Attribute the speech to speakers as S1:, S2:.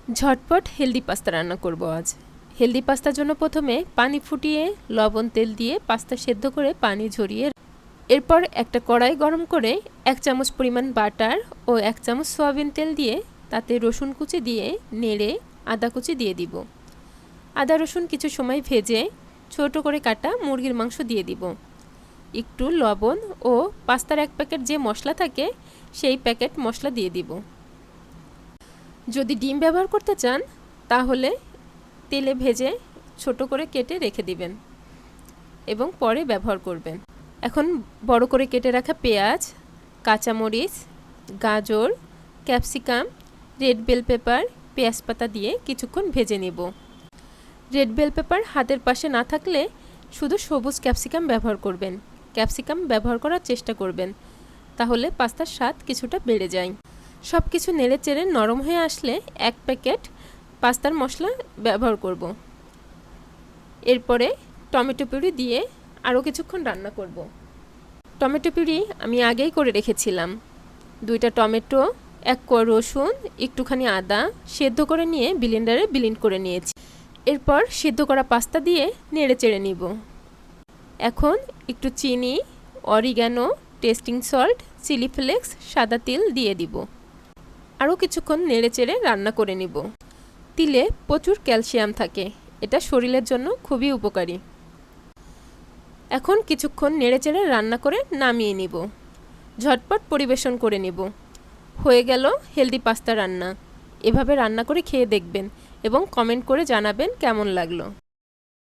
S1: ঝটপট healthy pasta রান্না করব আজ। হেলদি পাস্তার জন্য প্রথমে পানি ফুটিয়ে লবণ তেল দিয়ে পাস্তা সেদ্ধ করে পানি ঝরিয়ে এরপর একটা কড়াই গরম করে 1 চামচ পরিমাণ বাটার ও 1 চামচ সয়াবিন তেল দিয়ে তাতে রসুন কুচি দিয়ে নেড়ে আদা কুচি দিয়ে দিব। আদা রসুন কিছু সময় ভেজে ছোট করে কাটা মুরগির মাংস দিয়ে দিব। একটু লবণ ও পাস্তার 1 প্যাকেট যে মশলা থাকে সেই প্যাকেট মশলা দিয়ে দিব। যদি ডিম ব্যবহার করতে চান তাহলে তেলে ভেজে ছোট করে কেটে রেখে দিবেন এবং পরে ব্যবহার করবেন। এখন বড় করে কেটে রাখা পেঁয়াজ, কাঁচামরিচ, গাজর, ক্যাপসিকাম, রেড বেল পেপার, পেঁয়াজ পাতা দিয়ে কিছুক্ষণ ভেজে নেব। রেড বেল পেপার হাতের পাশে না থাকলে শুধু সবুজ ক্যাপসিকাম ব্যবহার করবেন। ক্যাপসিকাম ব্যবহার করার চেষ্টা করবেন, তাহলে পাস্তার স্বাদ কিছুটা বেড়ে যায়। সব কিছু নেড়ে চেড়ে নরম হয়ে আসলে 1 প্যাকেট পাস্তার মশলা ব্যবহার করব। এরপরে টমেটো পিউরি দিয়ে আরও কিছুক্ষণ রান্না করব। টমেটো পিউরি আমি আগেই করে রেখেছিলাম। 2টা টমেটো, 1 কোয়া রসুন, একটুখানি আদা সেদ্ধ করে নিয়ে ব্লেন্ডারে ব্লেন্ড করে নিয়েছি। এরপর সেদ্ধ করা পাস্তা দিয়ে নেড়ে চেড়ে নিব। এখন একটু চিনি, oregano, tasting salt, chilli flakes, সাদা তিল দিয়ে দিব। আরও কিছুক্ষণ নেড়ে চেড়ে রান্না করে নিব। তিলে প্রচুর ক্যালসিয়াম থাকে, এটা শরীরের জন্য খুবই উপকারী। এখন কিছুক্ষণ নেড়ে চেড়ে রান্না করে নামিয়ে নিব। ঝটপট পরিবেশন করে নিব। হয়ে গেল হেলদি পাস্তা রান্না। এভাবে রান্না করে খেয়ে দেখবেন এবং কমেন্ট করে জানাবেন কেমন লাগলো।